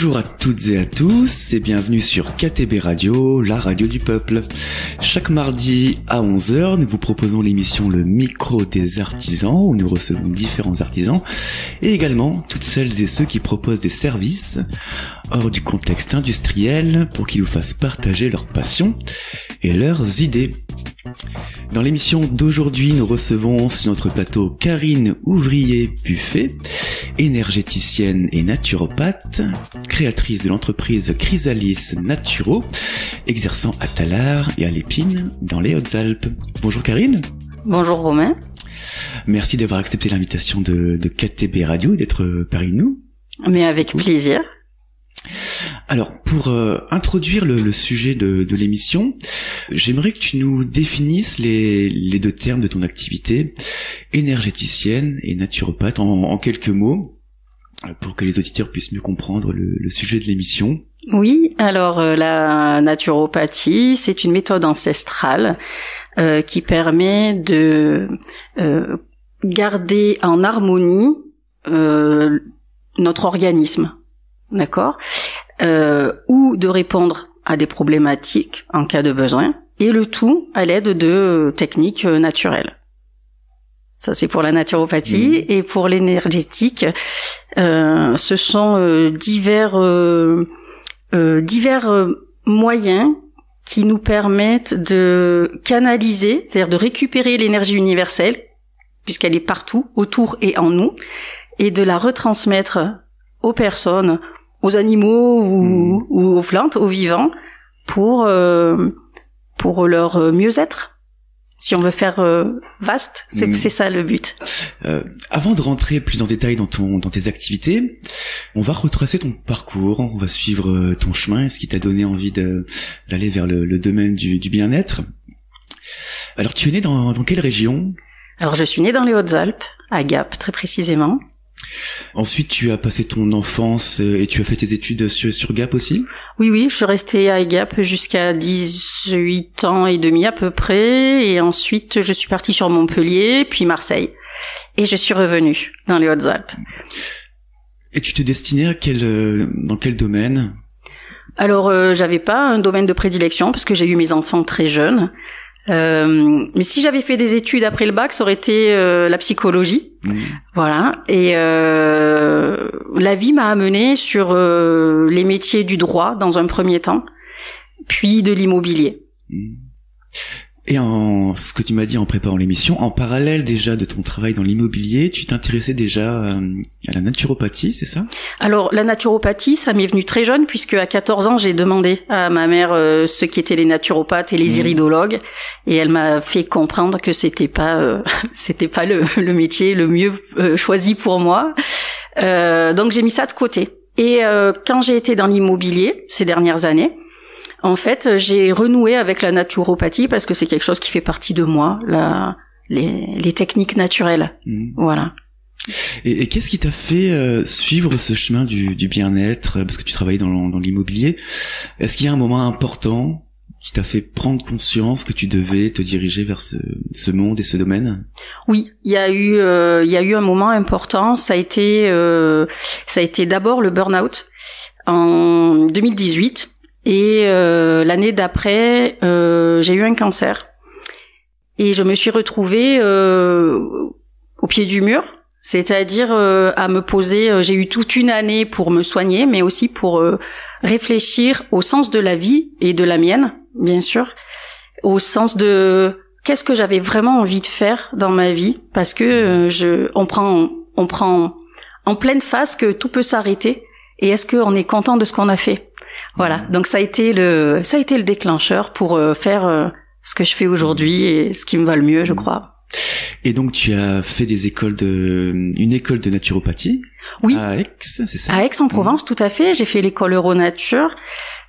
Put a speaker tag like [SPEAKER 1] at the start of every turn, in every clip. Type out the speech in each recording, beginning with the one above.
[SPEAKER 1] Bonjour à toutes et à tous et bienvenue sur KTB Radio, la radio du peuple. Chaque mardi à 11h, nous vous proposons l'émission Le Micro des Artisans où nous recevons différents artisans et également toutes celles et ceux qui proposent des services hors du contexte industriel pour qu'ils vous fassent partager leurs passions et leurs idées. Dans l'émission d'aujourd'hui, nous recevons sur notre plateau Karine Ouvrier-Buffet, énergéticienne et naturopathe, créatrice de l'entreprise Chrysalis Naturo, exerçant à Tallard et à l'Épine dans les Hautes-Alpes. Bonjour Karine.
[SPEAKER 2] Bonjour Romain.
[SPEAKER 1] Merci d'avoir accepté l'invitation de KTB Radio et d'être parmi nous.
[SPEAKER 2] Mais avec plaisir.
[SPEAKER 1] Alors, pour introduire le sujet de l'émission, j'aimerais que tu nous définisses les deux termes de ton activité, énergéticienne et naturopathe, en quelques mots, pour que les auditeurs puissent mieux comprendre le sujet de l'émission.
[SPEAKER 2] Oui, alors la naturopathie, c'est une méthode ancestrale qui permet de garder en harmonie notre organisme. D'accord, ou de répondre à des problématiques en cas de besoin, et le tout à l'aide de techniques naturelles. Ça, c'est pour la naturopathie. Et pour l'énergétique, ce sont divers moyens qui nous permettent de canaliser, c'est-à-dire de récupérer l'énergie universelle, puisqu'elle est partout, autour et en nous, et de la retransmettre aux personnes, aux animaux ou aux plantes, aux vivants, pour leur mieux-être. Si on veut faire vaste, c'est ça le but.
[SPEAKER 1] Avant de rentrer plus en détail dans tes activités, on va retracer ton parcours, on va suivre ton chemin, ce qui t'a donné envie d'aller vers le domaine du bien-être. Alors tu es né dans quelle région ? Alors
[SPEAKER 2] je suis née dans les Hautes-Alpes, à Gap très précisément.
[SPEAKER 1] Ensuite, tu as passé ton enfance et tu as fait tes études sur Gap aussi ?
[SPEAKER 2] Oui, je suis restée à Gap jusqu'à 18 ans et demi à peu près, et ensuite je suis partie sur Montpellier, puis Marseille, et je suis revenue dans les Hautes-Alpes.
[SPEAKER 1] Et tu te destinais dans quel domaine ?
[SPEAKER 2] Alors, j'avais pas un domaine de prédilection parce que j'ai eu mes enfants très jeunes. Mais si j'avais fait des études après le bac, ça aurait été la psychologie. Voilà. Et la vie m'a amenée sur les métiers du droit dans un premier temps, puis de l'immobilier.
[SPEAKER 1] Et ce que tu m'as dit en préparant l'émission, en parallèle déjà de ton travail dans l'immobilier, tu t'intéressais déjà à la naturopathie, c'est ça ?
[SPEAKER 2] Alors, la naturopathie, ça m'est venu très jeune, puisque à 14 ans, j'ai demandé à ma mère ce qu'étaient les naturopathes et les iridologues, et elle m'a fait comprendre que c'était pas le métier le mieux choisi pour moi. Donc, j'ai mis ça de côté. Et quand j'ai été dans l'immobilier ces dernières années, en fait, j'ai renoué avec la naturopathie parce que c'est quelque chose qui fait partie de moi, les techniques naturelles. Voilà.
[SPEAKER 1] Et qu'est-ce qui t'a fait suivre ce chemin du bien-être, parce que tu travaillais dans l'immobilier ? Est-ce qu'il y a un moment important qui t'a fait prendre conscience que tu devais te diriger vers ce monde et ce domaine ?
[SPEAKER 2] Oui, il y a eu un moment important. Ça a été d'abord le burn-out en 2018. Et l'année d'après, j'ai eu un cancer. Et je me suis retrouvée au pied du mur, c'est-à-dire à me poser... j'ai eu toute une année pour me soigner, mais aussi pour réfléchir au sens de la vie et de la mienne, bien sûr, au sens de qu'est-ce que j'avais vraiment envie de faire dans ma vie, parce que on prend en pleine face que tout peut s'arrêter. Et est-ce qu'on est content de ce qu'on a fait ? Voilà. Donc ça a été le déclencheur pour faire ce que je fais aujourd'hui et ce qui me va le mieux, je crois.
[SPEAKER 1] Et donc tu as fait une école de naturopathie ?
[SPEAKER 2] Oui.
[SPEAKER 1] À Aix, c'est ça ?
[SPEAKER 2] À Aix-en-Provence, tout à fait. J'ai fait l'école Euronature.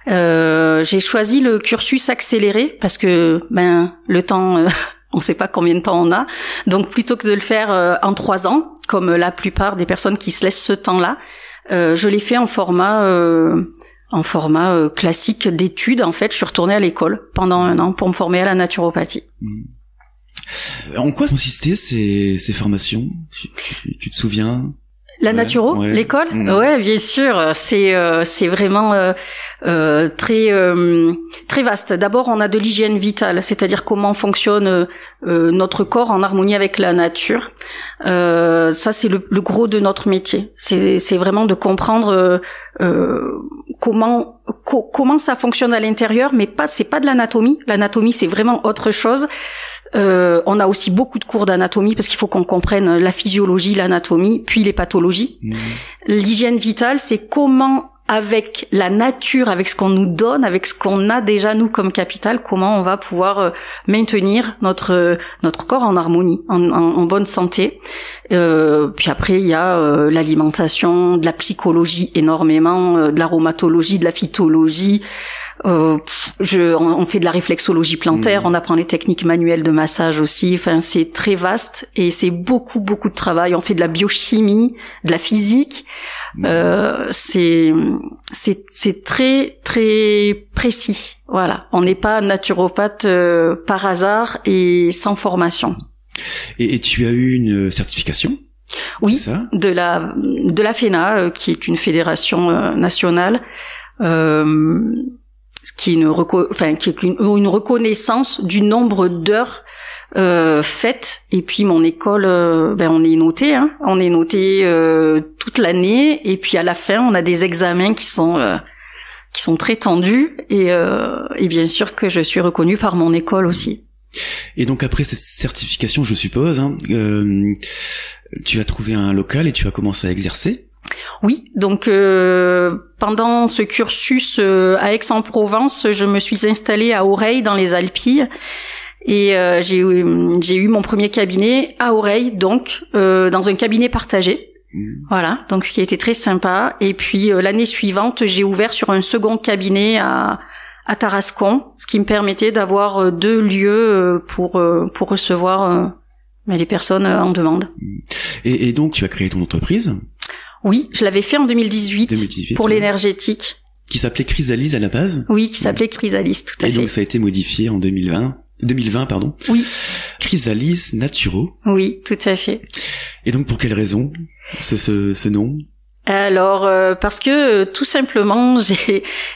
[SPEAKER 2] J'ai choisi le cursus accéléré parce que le temps on ne sait pas combien de temps on a. Donc plutôt que de le faire en 3 ans, comme la plupart des personnes qui se laissent ce temps-là, je l'ai fait en format classique d'études. En fait, je suis retournée à l'école pendant 1 an pour me former à la naturopathie.
[SPEAKER 1] En quoi consistaient ces formations ? Tu te souviens ?
[SPEAKER 2] La naturo, l'école, ouais, bien sûr, c'est vraiment très vaste. D'abord, on a de l'hygiène vitale, c'est-à-dire comment fonctionne notre corps en harmonie avec la nature. Ça, c'est le gros de notre métier. C'est vraiment de comprendre comment ça fonctionne à l'intérieur, mais c'est pas de l'anatomie. L'anatomie, c'est vraiment autre chose. On a aussi beaucoup de cours d'anatomie parce qu'il faut qu'on comprenne la physiologie, l'anatomie, puis les pathologies. L'hygiène vitale, c'est comment, avec la nature, avec ce qu'on nous donne, avec ce qu'on a déjà nous comme capital, comment on va pouvoir maintenir notre corps en harmonie, en bonne santé. Puis après, il y a l'alimentation, de la psychologie énormément, de l'aromatologie, de la phytologie. On fait de la réflexologie plantaire, on apprend les techniques manuelles de massage aussi. Enfin, c'est très vaste et c'est beaucoup de travail. On fait de la biochimie, de la physique. C'est très précis. Voilà. On n'est pas naturopathe par hasard et sans formation.
[SPEAKER 1] Et tu as eu une certification?
[SPEAKER 2] Oui, de la FENA, qui est une fédération nationale. Qui est une reconnaissance du nombre d'heures faites. Et puis mon école, on est noté, on est noté toute l'année. Et puis à la fin, on a des examens qui sont très tendus. Et bien sûr que je suis reconnue par mon école aussi.
[SPEAKER 1] Et donc après cette certification, je suppose, tu as trouvé un local et tu as commencé à exercer?
[SPEAKER 2] Oui, donc pendant ce cursus à Aix-en-Provence, je me suis installée à Aureil dans les Alpilles et j'ai eu mon premier cabinet à Aureil, donc dans un cabinet partagé. Voilà, donc ce qui était très sympa. Et puis l'année suivante, j'ai ouvert sur un second cabinet à Tarascon, ce qui me permettait d'avoir 2 lieux pour recevoir les personnes en demande.
[SPEAKER 1] Et donc tu as créé ton entreprise?
[SPEAKER 2] Oui, je l'avais fait en 2018 pour l'énergétique.
[SPEAKER 1] Qui s'appelait Chrysalis à la base?
[SPEAKER 2] Oui, qui s'appelait Chrysalis, tout à fait.
[SPEAKER 1] Et donc ça a été modifié en 2020, pardon.
[SPEAKER 2] Oui.
[SPEAKER 1] Chrysalis Naturo.
[SPEAKER 2] Oui, tout à fait.
[SPEAKER 1] Et donc pour quelle raison ce nom?
[SPEAKER 2] Alors parce que tout simplement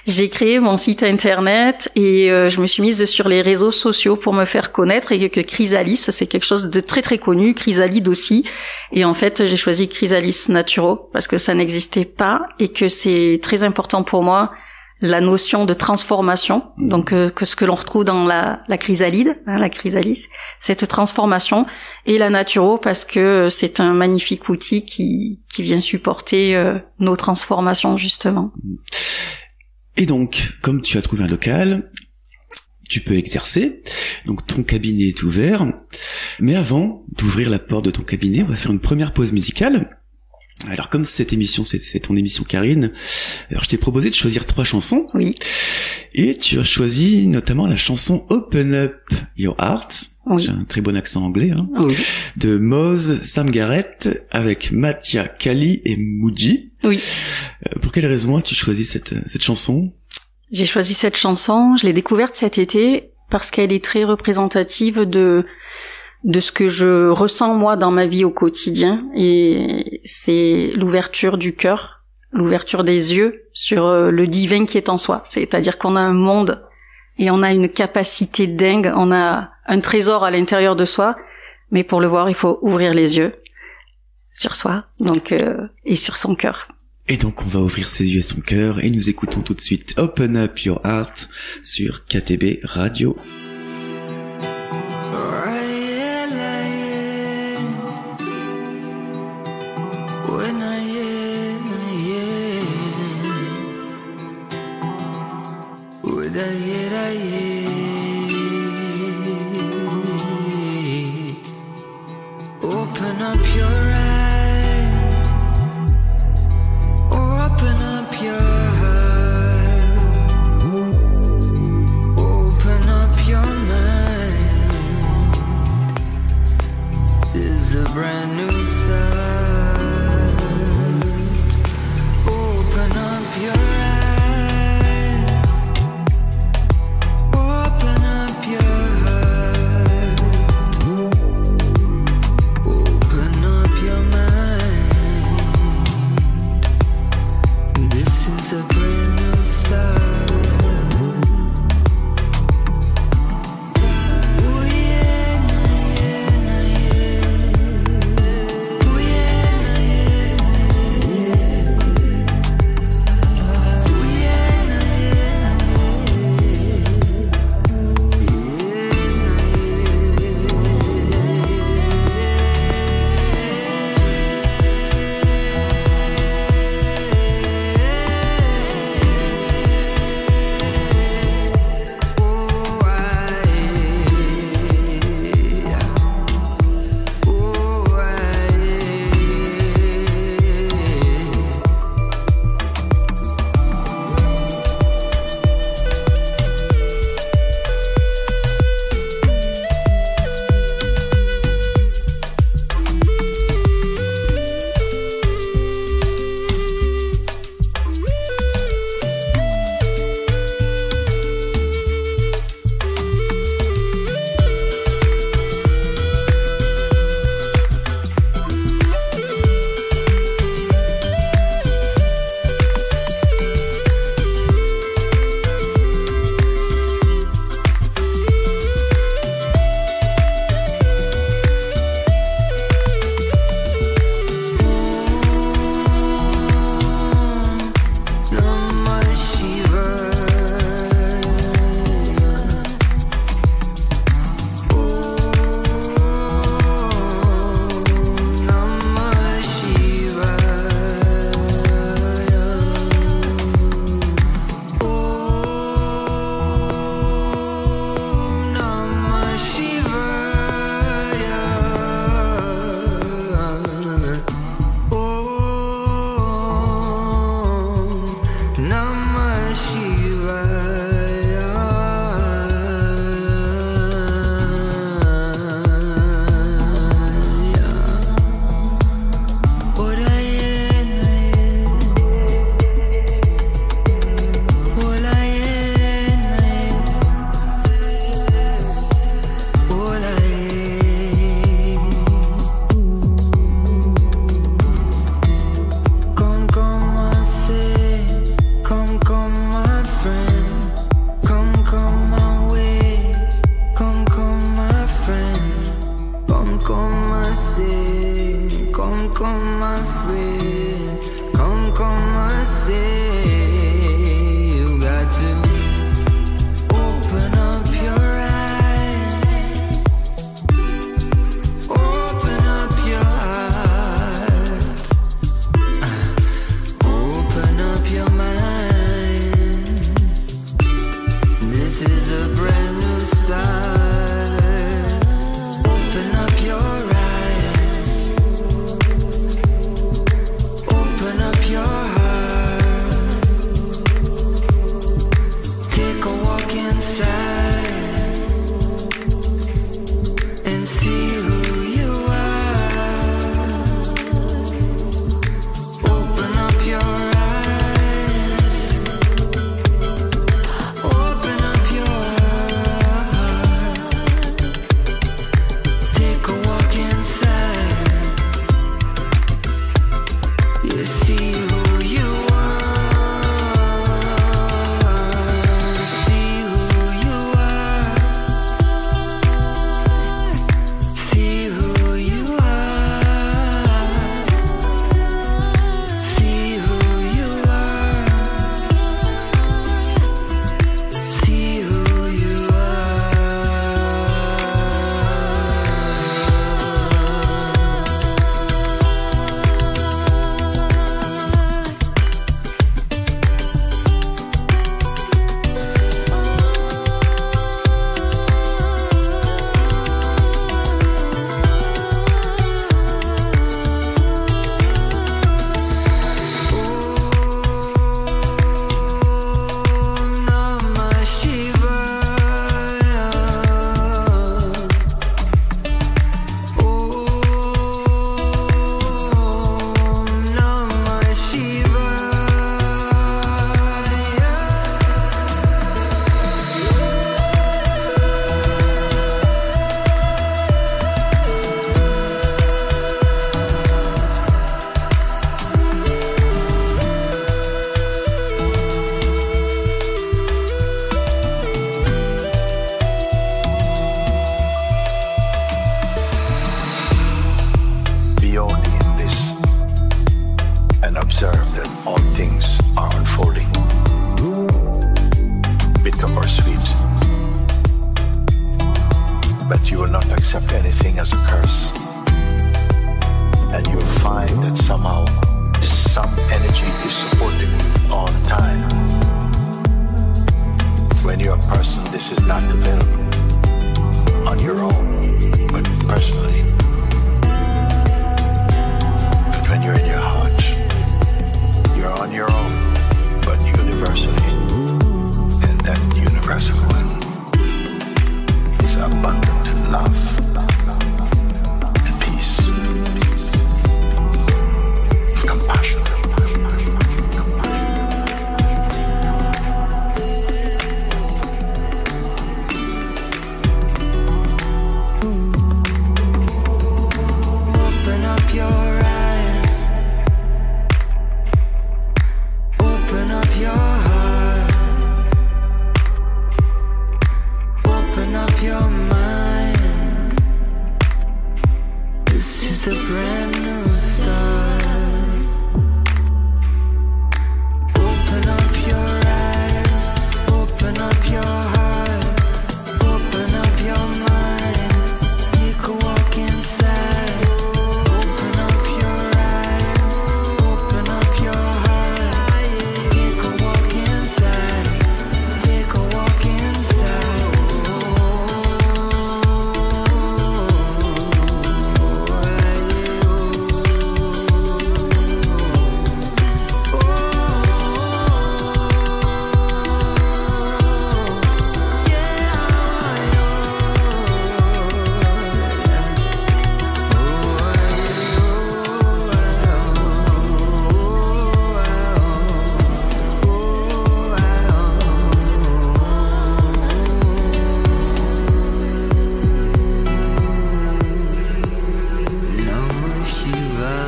[SPEAKER 2] j'ai créé mon site internet et je me suis mise sur les réseaux sociaux pour me faire connaître et que Chrysalis c'est quelque chose de très très connu, Chrysalide aussi, et en fait j'ai choisi Chrysalis Naturo parce que ça n'existait pas et que c'est très important pour moi la notion de transformation, donc que ce que l'on retrouve dans la chrysalide, la chrysalis, cette transformation, et la naturo parce que c'est un magnifique outil qui vient supporter nos transformations justement.
[SPEAKER 1] Et donc, comme tu as trouvé un local, tu peux exercer, donc ton cabinet est ouvert, mais avant d'ouvrir la porte de ton cabinet, on va faire une première pause musicale. Alors comme cette émission, c'est ton émission Karine, alors je t'ai proposé de choisir 3 chansons.
[SPEAKER 2] Oui.
[SPEAKER 1] Et tu as choisi notamment la chanson Open Up Your Heart,
[SPEAKER 2] oui.
[SPEAKER 1] J'ai un très bon accent anglais,
[SPEAKER 2] oui.
[SPEAKER 1] De Moz Sam Garrett avec Matia Kali et Muji.
[SPEAKER 2] Oui.
[SPEAKER 1] Pour quelle raison as-tu choisi cette chanson?
[SPEAKER 2] J'ai choisi cette chanson, je l'ai découverte cet été parce qu'elle est très représentative de ce que je ressens moi dans ma vie au quotidien, et c'est l'ouverture du cœur, l'ouverture des yeux sur le divin qui est en soi. C'est-à-dire qu'on a un monde et on a une capacité dingue, on a un trésor à l'intérieur de soi, mais pour le voir, il faut ouvrir les yeux sur soi, donc et sur son cœur.
[SPEAKER 1] Et donc on va ouvrir ses yeux et son cœur et nous écoutons tout de suite Open Up Your Heart sur KTB Radio.
[SPEAKER 3] Open up your eyes, or open up your heart, open up your mind. This is a brand new start. Open up your eyes, It's a brand new start. Ooh yeah, nah, yeah, nah, yeah. Ooh yeah, nah, yeah, nah, yeah. Ooh yeah, nah, yeah, nah, yeah. your heart. Open up your mind. This is a brand new start. Open up your eyes. Open up your heart. Open up your mind. You can walk inside. Open up your eyes. Open up your heart. You can walk inside. Take a walk inside. Namah Shivaya.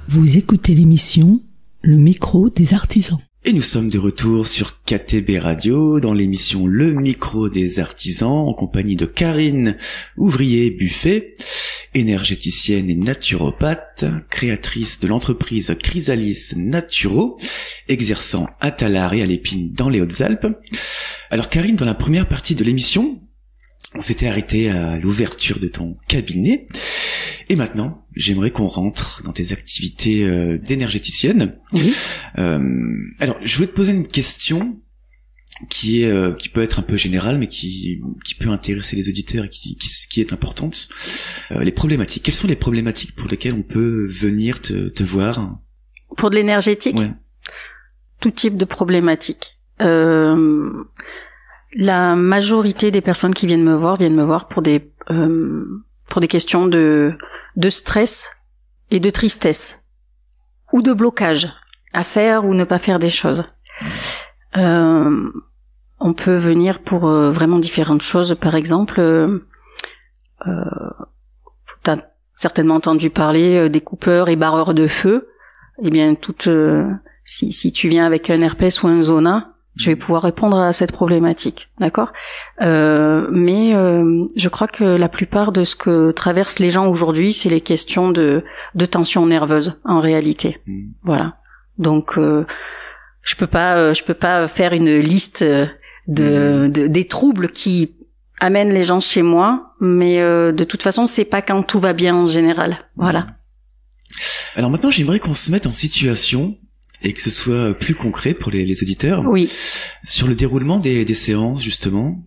[SPEAKER 4] Vous écoutez l'émission Le micro des artisans.
[SPEAKER 1] Et nous sommes de retour sur KTB Radio dans l'émission Le micro des artisans en compagnie de Karine Ouvrier-Buffet, énergéticienne et naturopathe, créatrice de l'entreprise Chrysalis Naturo, exerçant à Tallard et à l'Épine dans les Hautes-Alpes. Alors Karine, dans la première partie de l'émission, on s'était arrêté à l'ouverture de ton cabinet. Et maintenant, j'aimerais qu'on rentre dans tes activités d'énergéticienne.
[SPEAKER 2] Oui.
[SPEAKER 1] Alors, je voulais te poser une question qui peut être un peu générale, mais qui peut intéresser les auditeurs et qui est importante. Les problématiques. Quelles sont les problématiques pour lesquelles on peut venir te voir?
[SPEAKER 2] Pour de l'énergétique,
[SPEAKER 1] Ouais.
[SPEAKER 2] tout type de problématiques. La majorité des personnes qui viennent me voir pour des questions de stress et de tristesse ou de blocage à faire ou ne pas faire des choses. On peut venir pour vraiment différentes choses. Par exemple, t'as certainement entendu parler des coupeurs et barreurs de feu. Eh bien, si tu viens avec un herpès ou un zona, je vais pouvoir répondre à cette problématique, d'accord ? Mais je crois que la plupart de ce que traversent les gens aujourd'hui, c'est les questions de tension nerveuse en réalité. Voilà. Donc je peux pas faire une liste des troubles qui amènent les gens chez moi, mais de toute façon, c'est pas quand tout va bien en général. Voilà.
[SPEAKER 1] Alors maintenant, j'aimerais qu'on se mette en situation et que ce soit plus concret pour les auditeurs.
[SPEAKER 2] Oui.
[SPEAKER 1] Sur le déroulement des séances, justement.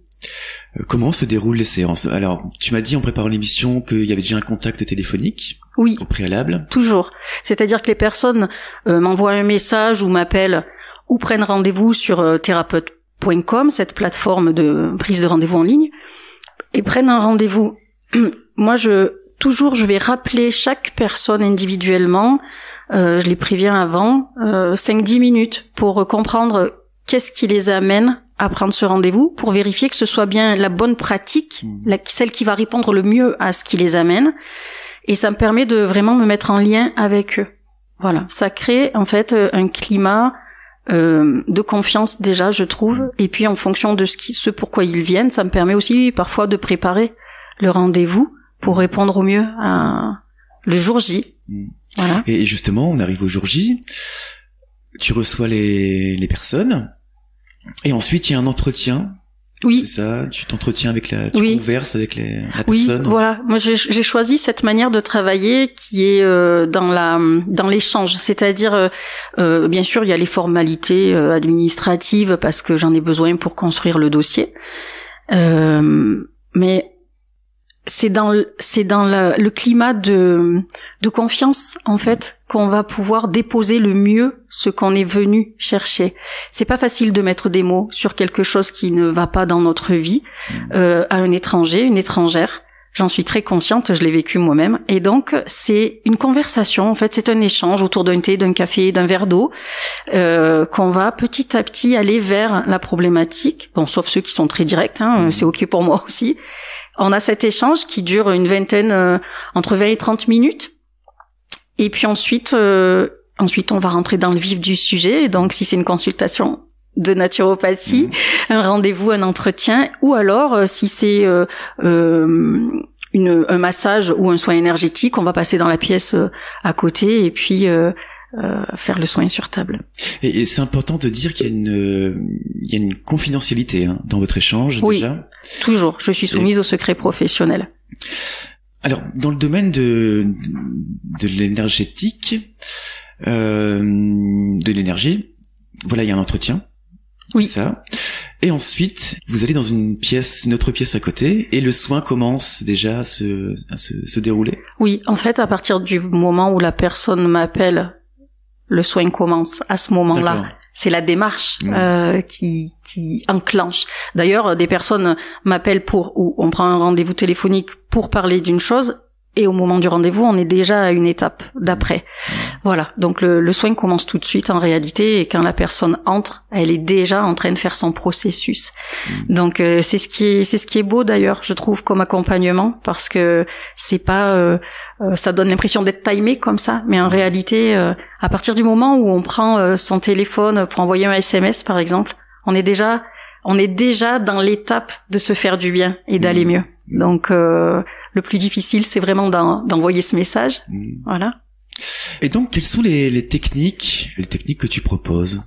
[SPEAKER 1] Comment se déroulent les séances? Alors, tu m'as dit en préparant l'émission qu'il y avait déjà un contact téléphonique.
[SPEAKER 2] Oui.
[SPEAKER 1] Au préalable.
[SPEAKER 2] Toujours. C'est-à-dire que les personnes m'envoient un message ou m'appellent ou prennent rendez-vous sur thérapeute.com, cette plateforme de prise de rendez-vous en ligne, et prennent un rendez-vous. Moi, je vais rappeler chaque personne individuellement. Je les préviens avant 5-10 minutes pour comprendre qu'est-ce qui les amène à prendre ce rendez-vous, pour vérifier que ce soit bien la bonne pratique, celle qui va répondre le mieux à ce qui les amène. Et ça me permet de vraiment me mettre en lien avec eux. Voilà, ça crée en fait un climat de confiance déjà, je trouve. Et puis en fonction de ce pourquoi ils viennent, ça me permet aussi parfois de préparer le rendez-vous pour répondre au mieux à le jour J. Voilà.
[SPEAKER 1] Et justement, on arrive au jour J, tu reçois les personnes, et ensuite il y a un entretien.
[SPEAKER 2] Oui.
[SPEAKER 1] C'est ça, tu t'entretiens avec tu converses avec la
[SPEAKER 2] oui,
[SPEAKER 1] personne.
[SPEAKER 2] Oui, voilà. Moi, j'ai choisi cette manière de travailler qui est dans l'échange. C'est-à-dire, bien sûr, il y a les formalités administratives parce que j'en ai besoin pour construire le dossier. Mais c'est dans le climat de confiance, en fait, qu'on va pouvoir déposer le mieux ce qu'on est venu chercher. C'est pas facile de mettre des mots sur quelque chose qui ne va pas dans notre vie à un étranger, une étrangère. J'en suis très consciente, je l'ai vécu moi-même. Et donc, c'est une conversation, en fait, c'est un échange autour d'un thé, d'un café, d'un verre d'eau, qu'on va petit à petit aller vers la problématique. Bon, sauf ceux qui sont très directs, c'est ok pour moi aussi. On a cet échange qui dure une vingtaine, entre 20 et 30 minutes. Et puis ensuite, on va rentrer dans le vif du sujet. Donc, si c'est une consultation de naturopathie, un rendez-vous, un entretien, ou alors, si c'est un massage ou un soin énergétique, on va passer dans la pièce à côté et puis faire le soin sur table.
[SPEAKER 1] Et c'est important de dire qu'il y a une confidentialité dans votre échange,
[SPEAKER 2] oui,
[SPEAKER 1] déjà.
[SPEAKER 2] Toujours. Je suis soumise au secret professionnel.
[SPEAKER 1] Alors, dans le domaine de l'énergétique, de l'énergie, voilà, il y a un entretien.
[SPEAKER 2] Oui.
[SPEAKER 1] C'est ça. Et ensuite, vous allez dans une autre pièce à côté, et le soin commence déjà à se dérouler.
[SPEAKER 2] Oui, en fait, à partir du moment où la personne m'appelle, le soin commence à ce moment-là.
[SPEAKER 1] D'accord.
[SPEAKER 2] C'est la démarche qui enclenche. D'ailleurs, des personnes m'appellent ou on prend un rendez-vous téléphonique pour parler d'une chose, et au moment du rendez-vous, on est déjà à une étape d'après. Voilà. Donc le soin commence tout de suite en réalité, et quand la personne entre, elle est déjà en train de faire son processus. Donc c'est ce qui est beau d'ailleurs, je trouve, comme accompagnement, parce que c'est pas ça donne l'impression d'être timé comme ça, mais en réalité, à partir du moment où on prend son téléphone pour envoyer un SMS par exemple, on est déjà dans l'étape de se faire du bien et d'aller mieux. Donc le plus difficile, c'est vraiment d'envoyer ce message. Voilà.
[SPEAKER 1] Et donc, quelles sont les techniques que tu proposes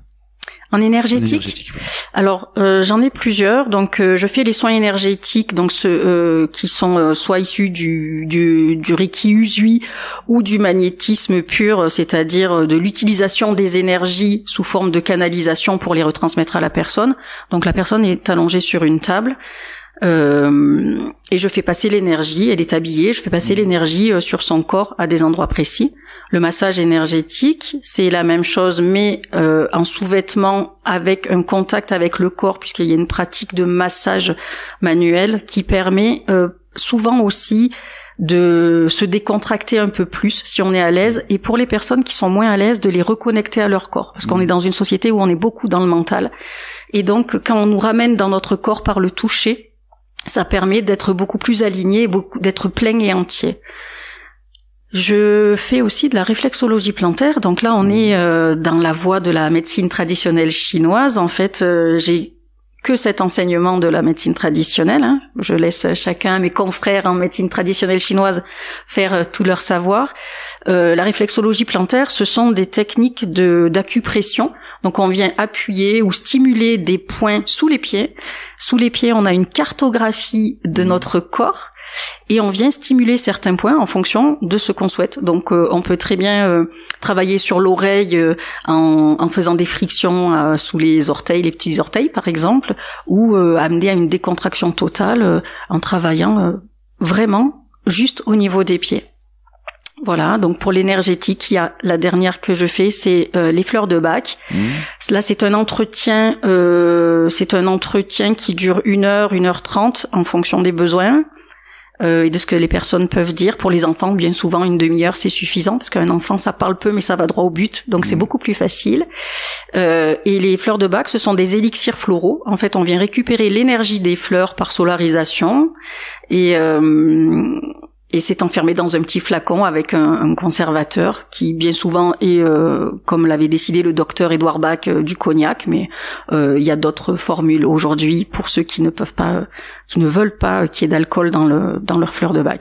[SPEAKER 2] en énergétique,
[SPEAKER 1] ouais.
[SPEAKER 2] Alors, j'en ai plusieurs. Donc, je fais les soins énergétiques, donc ceux qui sont soit issus du Reiki Usui ou du magnétisme pur, c'est-à-dire de l'utilisation des énergies sous forme de canalisation pour les retransmettre à la personne. Donc, la personne est allongée sur une table. Et je fais passer l'énergie, elle est habillée, je fais passer l'énergie sur son corps à des endroits précis. Le massage énergétique, c'est la même chose, mais en sous-vêtement avec un contact avec le corps, puisqu'il y a une pratique de massage manuel qui permet souvent aussi de se décontracter un peu plus si on est à l'aise, et pour les personnes qui sont moins à l'aise, de les reconnecter à leur corps, parce qu'on est dans une société où on est beaucoup dans le mental. Et donc, quand on nous ramène dans notre corps par le toucher, ça permet d'être beaucoup plus aligné, d'être plein et entier. Je fais aussi de la réflexologie plantaire, donc là on est dans la voie de la médecine traditionnelle chinoise. En fait, j'ai que cet enseignement de la médecine traditionnelle. Je laisse chacun, mes confrères en médecine traditionnelle chinoise, faire tout leur savoir. La réflexologie plantaire, ce sont des techniques d'acupression. Donc on vient appuyer ou stimuler des points sous les pieds. Sous les pieds, on a une cartographie de notre corps et on vient stimuler certains points en fonction de ce qu'on souhaite. Donc on peut très bien travailler sur l'oreille en faisant des frictions sous les orteils, les petits orteils par exemple, ou amener à une décontraction totale en travaillant vraiment juste au niveau des pieds. Voilà, donc pour l'énergétique, il y a la dernière que je fais, c'est les fleurs de Bach. Là, c'est un entretien qui dure 1h30 en fonction des besoins et de ce que les personnes peuvent dire. Pour les enfants, bien souvent, une demi-heure, c'est suffisant, parce qu'un enfant, ça parle peu, mais ça va droit au but, donc c'est beaucoup plus facile. Et les fleurs de Bach, ce sont des élixirs floraux. En fait, on vient récupérer l'énergie des fleurs par solarisation, et c'est enfermé dans un petit flacon avec un conservateur qui bien souvent est, comme l'avait décidé le docteur Édouard Bach, du cognac, mais il y a d'autres formules aujourd'hui pour ceux qui ne veulent pas qu'il y ait d'alcool dans leur fleur de Bach.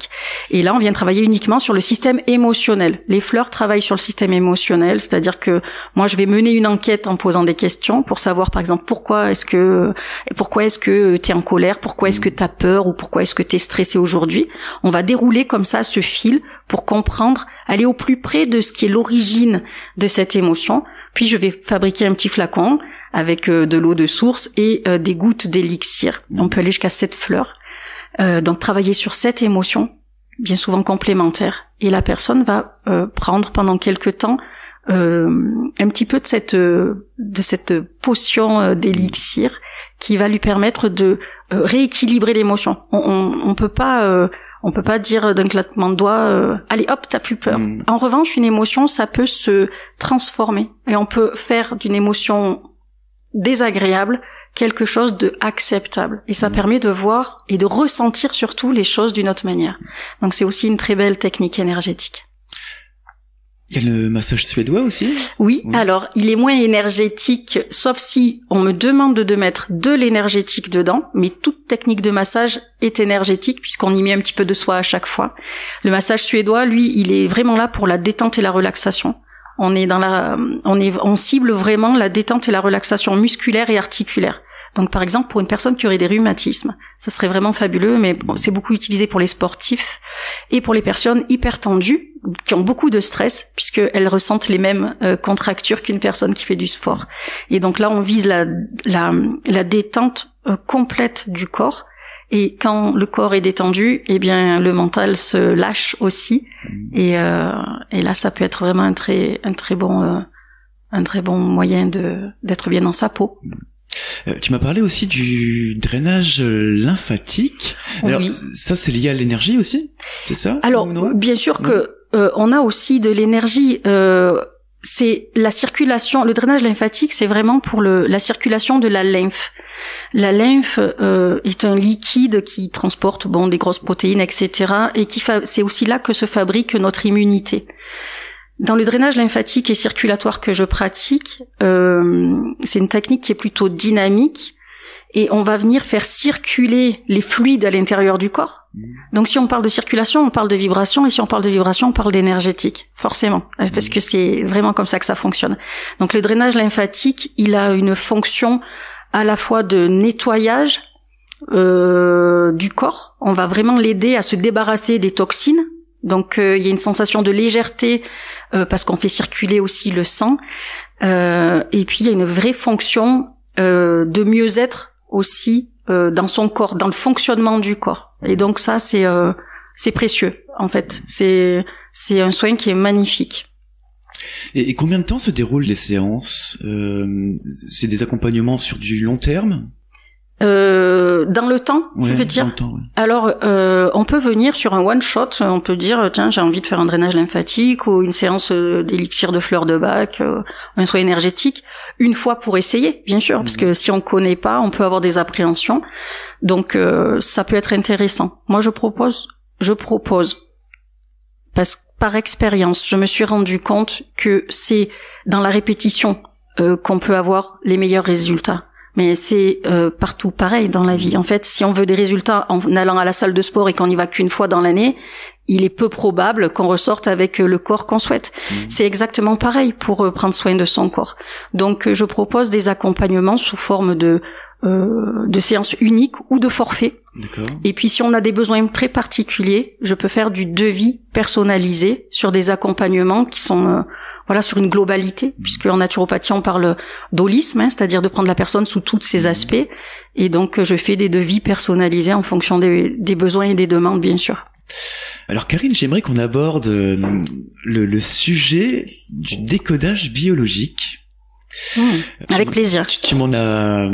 [SPEAKER 2] Et là, on vient travailler uniquement sur le système émotionnel. Les fleurs travaillent sur le système émotionnel, c'est-à-dire que moi, je vais mener une enquête en posant des questions pour savoir, par exemple, pourquoi est-ce que t'es en colère, pourquoi est-ce que t'as peur, ou pourquoi est-ce que t'es stressé aujourd'hui. On va dérouler comme ça ce fil pour comprendre, aller au plus près de ce qui est l'origine de cette émotion. Puis je vais fabriquer un petit flacon avec de l'eau de source et des gouttes d'élixir. On peut aller jusqu'à 7 fleurs. Donc travailler sur cette émotion, bien souvent complémentaire. Et la personne va prendre pendant quelque temps un petit peu de cette potion d'élixir qui va lui permettre de rééquilibrer l'émotion. On peut pas dire d'un claquement de doigts allez hop, t'as plus peur. En revanche, une émotion, ça peut se transformer et on peut faire d'une émotion désagréable quelque chose de acceptable. Et ça permet de voir et de ressentir surtout les choses d'une autre manière. Donc c'est aussi une très belle technique énergétique.
[SPEAKER 1] Il y a le massage suédois aussi?
[SPEAKER 2] Oui, alors il est moins énergétique, sauf si on me demande de mettre de l'énergétique dedans, mais toute technique de massage est énergétique puisqu'on y met un petit peu de soi à chaque fois. Le massage suédois, lui, il est vraiment là pour la détente et la relaxation. On cible vraiment la détente et la relaxation musculaire et articulaire. Donc par exemple pour une personne qui aurait des rhumatismes, ce serait vraiment fabuleux, mais bon, c'est beaucoup utilisé pour les sportifs et pour les personnes hyper tendues qui ont beaucoup de stress puisqu'elles ressentent les mêmes contractures qu'une personne qui fait du sport. Et donc là on vise la détente complète du corps. Et quand le corps est détendu, eh bien le mental se lâche aussi. Et là ça peut être vraiment un très bon moyen d'être bien dans sa peau.
[SPEAKER 1] Tu m'as parlé aussi du drainage lymphatique. Alors,
[SPEAKER 2] oui.
[SPEAKER 1] Ça, c'est lié à l'énergie aussi, c'est ça?
[SPEAKER 2] Alors, bien sûr que on a aussi de l'énergie. C'est la circulation. Le drainage lymphatique, c'est vraiment pour la circulation de la lymphe. La lymphe est un liquide qui transporte des grosses protéines, etc. Et c'est aussi là que se fabrique notre immunité. Dans le drainage lymphatique et circulatoire que je pratique, c'est une technique qui est plutôt dynamique et on va venir faire circuler les fluides à l'intérieur du corps. Donc si on parle de circulation, on parle de vibration, et si on parle de vibration, on parle d'énergétique, forcément, parce que c'est vraiment comme ça que ça fonctionne. Donc le drainage lymphatique, il a une fonction à la fois de nettoyage du corps. On va vraiment l'aider à se débarrasser des toxines. Donc il y a une sensation de légèreté parce qu'on fait circuler aussi le sang. Et puis il y a une vraie fonction de mieux-être aussi dans son corps, dans le fonctionnement du corps. Et donc ça c'est précieux en fait. C'est un soin qui est magnifique.
[SPEAKER 1] Et combien de temps se déroulent les séances? C'est des accompagnements sur du long terme?
[SPEAKER 2] Dans le temps, je veux dire.
[SPEAKER 1] Dans le temps, ouais.
[SPEAKER 2] Alors, on peut venir sur un one shot. On peut dire, tiens, j'ai envie de faire un drainage lymphatique ou une séance d'élixir de fleurs de Bach, un soin énergétique, une fois pour essayer, bien sûr, parce que si on connaît pas, on peut avoir des appréhensions. Donc, ça peut être intéressant. Moi, je propose, parce que par expérience, je me suis rendu compte que c'est dans la répétition qu'on peut avoir les meilleurs résultats. Mais c'est partout pareil dans la vie. En fait, si on veut des résultats en allant à la salle de sport et qu'on n'y va qu'une fois dans l'année, il est peu probable qu'on ressorte avec le corps qu'on souhaite. C'est exactement pareil pour prendre soin de son corps. Donc, je propose des accompagnements sous forme de séances uniques ou de forfaits.
[SPEAKER 1] D'accord.
[SPEAKER 2] Et puis, si on a des besoins très particuliers, je peux faire du devis personnalisé sur des accompagnements qui sont sur une globalité, puisque en naturopathie on parle d'holisme, c'est-à-dire de prendre la personne sous tous ses aspects, et donc je fais des devis personnalisés en fonction des besoins et des demandes, bien sûr.
[SPEAKER 1] Alors Karine, j'aimerais qu'on aborde le sujet du décodage biologique.
[SPEAKER 2] Avec plaisir.
[SPEAKER 1] Tu m'en as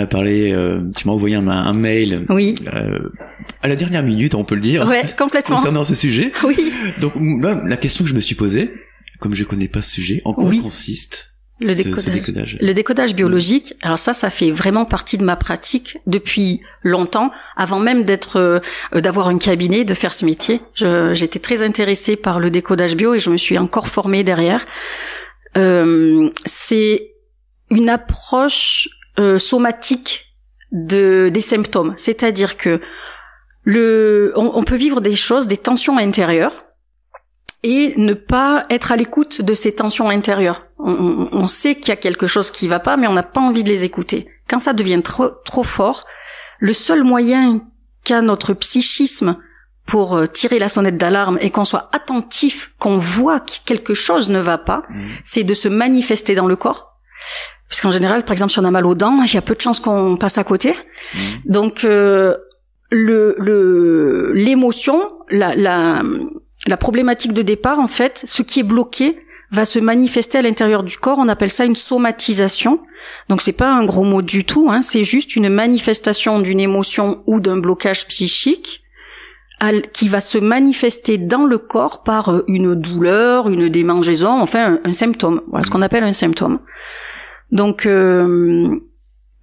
[SPEAKER 1] parlé, tu m'as envoyé un mail.
[SPEAKER 2] Oui.
[SPEAKER 1] À la dernière minute, on peut le dire.
[SPEAKER 2] Ouais, complètement.
[SPEAKER 1] Concernant ce sujet.
[SPEAKER 2] Oui.
[SPEAKER 1] Donc là, la question que je me suis posée, comme je connais pas ce sujet, en quoi consiste ce décodage? Le décodage
[SPEAKER 2] biologique, alors ça fait vraiment partie de ma pratique depuis longtemps, avant même d'avoir un cabinet, de faire ce métier. J'étais très intéressée par le décodage bio et je me suis encore formée derrière. C'est une approche somatique des symptômes, c'est-à-dire que on peut vivre des choses, des tensions intérieures, et ne pas être à l'écoute de ces tensions intérieures. On sait qu'il y a quelque chose qui va pas, mais on n'a pas envie de les écouter. Quand ça devient trop fort, le seul moyen qu'a notre psychisme pour tirer la sonnette d'alarme et qu'on soit attentif, qu'on voit que quelque chose ne va pas, c'est de se manifester dans le corps. Parce qu'en général, par exemple, si on a mal aux dents, il y a peu de chances qu'on passe à côté. Donc, l'émotion, la problématique de départ, en fait, ce qui est bloqué va se manifester à l'intérieur du corps. On appelle ça une somatisation. Donc c'est pas un gros mot du tout, c'est juste une manifestation d'une émotion ou d'un blocage psychique qui va se manifester dans le corps par une douleur, une démangeaison, enfin un symptôme. Voilà ce qu'on appelle un symptôme. Donc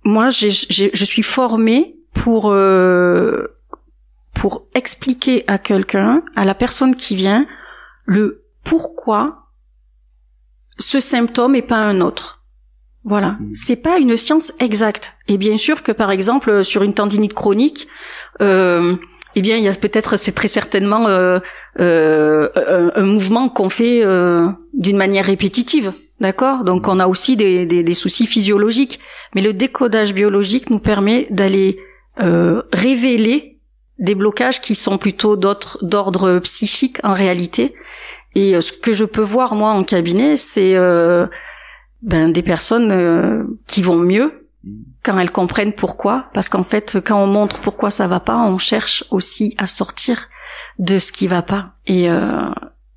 [SPEAKER 2] moi, je suis formée pour expliquer à quelqu'un, à la personne qui vient, le pourquoi ce symptôme et pas un autre. Voilà. C'est pas une science exacte. Et bien sûr que, par exemple, sur une tendinite chronique, eh bien, il y a peut-être, c'est très certainement un mouvement qu'on fait d'une manière répétitive, d'accord ? Donc, on a aussi des soucis physiologiques. Mais le décodage biologique nous permet d'aller révéler des blocages qui sont plutôt d'ordre psychique en réalité. Et ce que je peux voir, moi, en cabinet, c'est des personnes qui vont mieux quand elles comprennent pourquoi. Parce qu'en fait, quand on montre pourquoi ça va pas, on cherche aussi à sortir de ce qui va pas. Et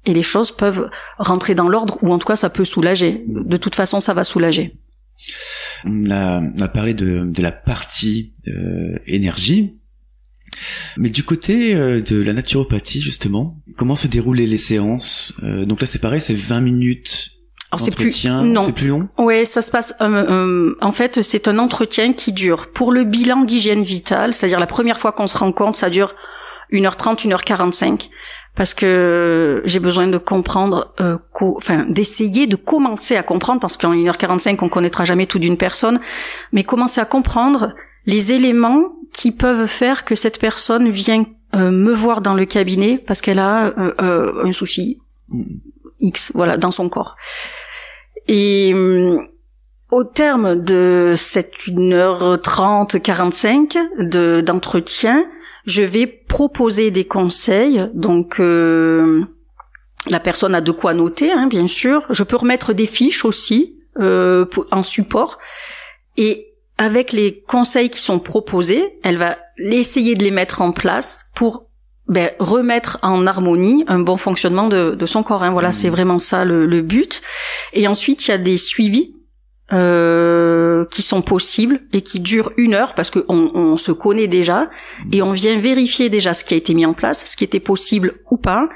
[SPEAKER 2] les choses peuvent rentrer dans l'ordre, ou en tout cas, ça peut soulager. De toute façon, ça va soulager.
[SPEAKER 1] On a parlé de la partie énergie. Mais du côté de la naturopathie, justement, comment se déroulaient les séances ? Donc là, c'est pareil, c'est 20 minutes d'entretien, c'est plus long ?
[SPEAKER 2] Ouais, ça se passe... en fait, c'est un entretien qui dure. Pour le bilan d'hygiène vitale, c'est-à-dire la première fois qu'on se rencontre, ça dure 1h30, 1h45. Parce que j'ai besoin de comprendre, d'essayer de commencer à comprendre, parce qu'en 1h45, on connaîtra jamais tout d'une personne, mais commencer à comprendre les éléments qui peuvent faire que cette personne vient me voir dans le cabinet parce qu'elle a un souci X, voilà, dans son corps. Et au terme de cette 1h30, 45 d'entretien, je vais proposer des conseils. Donc la personne a de quoi noter, hein, bien sûr. Je peux remettre des fiches aussi en support. Et avec les conseils qui sont proposés, elle va essayer de les mettre en place pour remettre en harmonie un bon fonctionnement de son corps. Hein. Voilà, c'est vraiment ça le but. Et ensuite, il y a des suivis qui sont possibles et qui durent 1 heure parce qu'on se connaît déjà et on vient vérifier déjà ce qui a été mis en place, ce qui était possible ou pas,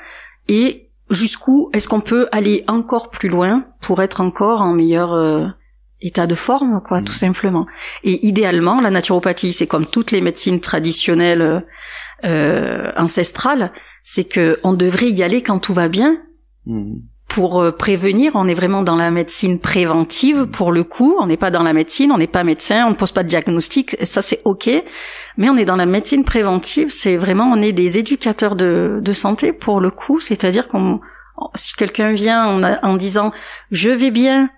[SPEAKER 2] et jusqu'où est-ce qu'on peut aller encore plus loin pour être encore en meilleur état de forme, quoi, tout simplement. Et idéalement, la naturopathie, c'est comme toutes les médecines traditionnelles ancestrales, c'est que on devrait y aller quand tout va bien. Pour prévenir, on est vraiment dans la médecine préventive pour le coup, on n'est pas dans la médecine, on n'est pas médecin, on ne pose pas de diagnostic, ça c'est ok, mais on est dans la médecine préventive, c'est vraiment, on est des éducateurs de santé pour le coup, c'est-à-dire si quelqu'un vient en disant « je vais bien »,